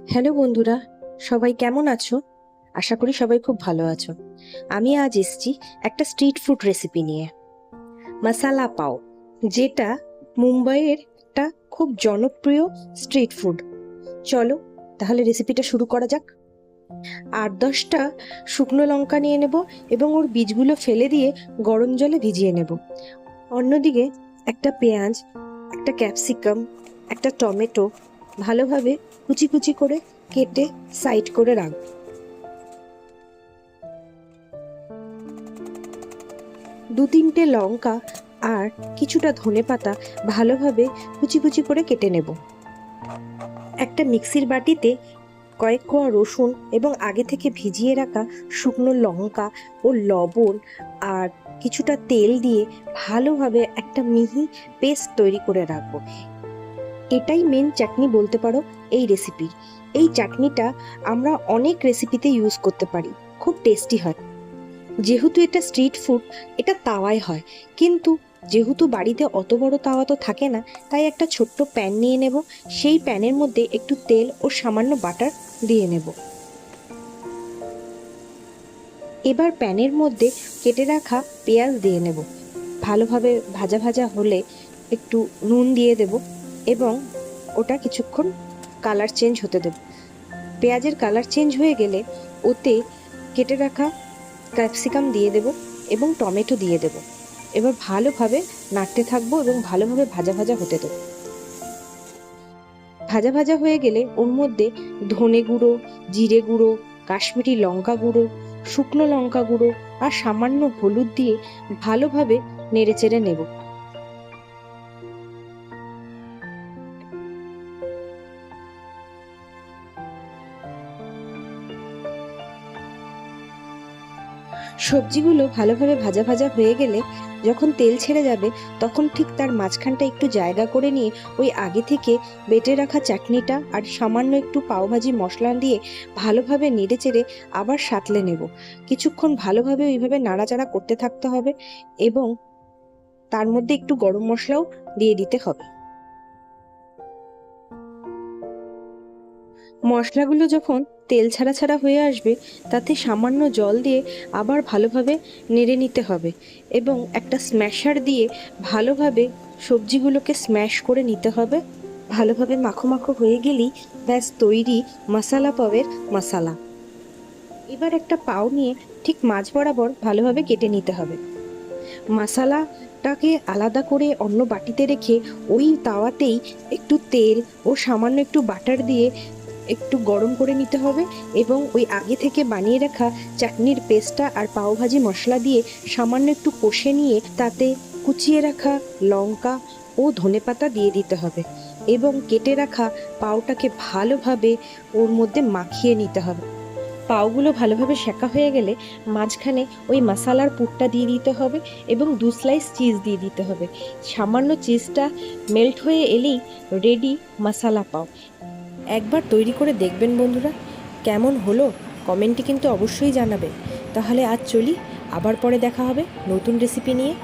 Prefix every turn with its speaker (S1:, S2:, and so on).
S1: Hello বন্ধুরা, সবাই কেমন আছো? আশা করি সবাই খুব ভালো আছো। আমি আজ এসেছি একটা স্ট্রিট ফুড রেসিপি নিয়ে, মশালা পাও, যেটা মুম্বাইয়ের একটা খুব জনপ্রিয় স্ট্রিট ফুড। চলো তাহলে রেসিপিটা শুরু করা যাক। 8-10টা শুকনো লঙ্কা নিয়ে নেব এবং ওর বীজগুলো ফেলে দিয়ে গরম জলে ভিজিয়ে নেব। অন্যদিকে একটা পেঁয়াজ, একটা ক্যাপসিকাম, একটা টমেটো ভালোভাবে কুচি কুচি করে কেটে সাইড করে রাখবো। 2-3টে লঙ্কা আর কিছুটা ধনেপাতা ভালোভাবে কুচি কুচি করে কেটে নেব। একটা মিক্সির বাটিতে কয়েক কোয়া রসুন এবং আগে থেকে ভিজিয়ে রাখা শুকনো লঙ্কা ও লবণ আর কিছুটা তেল দিয়ে ভালোভাবে একটা মিহি পেস্ট তৈরি করে রাখবো। এটাই মেন চাটনি বলতে পারো এই রেসিপির। এই চাটনিটা আমরা অনেক রেসিপিতে ইউজ করতে পারি, খুব টেস্টি হয়। যেহেতু এটা স্ট্রিট ফুড, এটা তাওয়ায় হয়, কিন্তু যেহেতু বাড়িতে অত বড় তাওয়া তো থাকে না, তাই একটা ছোট্ট প্যান নিয়ে নেব। সেই প্যানের মধ্যে একটু তেল ও সামান্য বাটার দিয়ে নেব। এবার প্যানের মধ্যে কেটে রাখা পেঁয়াজ দিয়ে নেব। ভালোভাবে ভাজা ভাজা হলে একটু নুন দিয়ে দেব এবং ওটা কিছুক্ষণ কালার চেঞ্জ হতে দেব। পেঁয়াজের কালার চেঞ্জ হয়ে গেলে ওতে কেটে রাখা ক্যাপসিকাম দিয়ে দেব এবং টমেটো দিয়ে দেব। এবার ভালোভাবে নাড়তে থাকবো এবং ভালোভাবে ভাজা ভাজা হতে দেব। ভাজা ভাজা হয়ে গেলে ওর মধ্যে ধনে গুঁড়ো, জিরে গুঁড়ো, কাশ্মীরি লঙ্কা গুঁড়ো, শুকনো লঙ্কা গুঁড়ো আর সামান্য হলুদ দিয়ে ভালোভাবে নেড়েচেড়ে নেব। সবজিগুলো ভালোভাবে ভাজা ভাজা হয়ে গেলে যখন তেল ছেড়ে যাবে, তখন ঠিক তার মাঝখানটা একটু জায়গা করে নিয়ে ওই আগে থেকে বেটে রাখা চাটনিটা আর সামান্য একটু পাওভাজি মশলা দিয়ে ভালোভাবে নেড়েচেড়ে আবার সাঁতলে নেব। কিছুক্ষণ ভালোভাবে ওইভাবে নাড়াচাড়া করতে থাকতে হবে এবং তার মধ্যে একটু গরম মশলাও দিয়ে দিতে হবে। মশলাগুলো যখন তেল ছাড়া ছাড়া হয়ে আসবে, তাতে সামান্য জল দিয়ে আবার ভালোভাবে নেড়ে নিতে হবে এবং একটা স্ম্যাশার দিয়ে ভালোভাবে সবজিগুলোকে স্ম্যাশ করে নিতে হবে। ভালোভাবে মাখো মাখো হয়ে গেলেই ব্যাস তৈরি মশালা পাওয়ের মশালা। এবার একটা পাও নিয়ে ঠিক মাঝ বরাবর ভালোভাবে কেটে নিতে হবে। মশালাটাকে আলাদা করে অন্য বাটিতে রেখে ওই তাওয়াতেই একটু তেল ও সামান্য একটু বাটার দিয়ে একটু গরম করে নিতে হবে এবং ওই আগে থেকে বানিয়ে রাখা চাটনির পেস্টটা আর পাওভাজি মশলা দিয়ে সামান্য একটু কষে নিয়ে তাতে কুচিয়ে রাখা লঙ্কা ও ধনেপাতা দিয়ে দিতে হবে এবং কেটে রাখা পাওটাকে ভালোভাবে ওর মধ্যে মাখিয়ে নিতে হবে। পাওগুলো ভালোভাবে সেঁকা হয়ে গেলে মাঝখানে ওই মশালার পুরটা দিয়ে দিতে হবে এবং 2 স্লাইস চিজ দিয়ে দিতে হবে। সামান্য চিজটা মেল্ট হয়ে এলেই রেডি মশালা পাও। একবার তৈরি করে দেখবেন বন্ধুরা, কেমন হলো কমেন্টে কিন্তু অবশ্যই জানাবেন। তাহলে আজ চলি, আবার পরে দেখা হবে নতুন রেসিপি নিয়ে।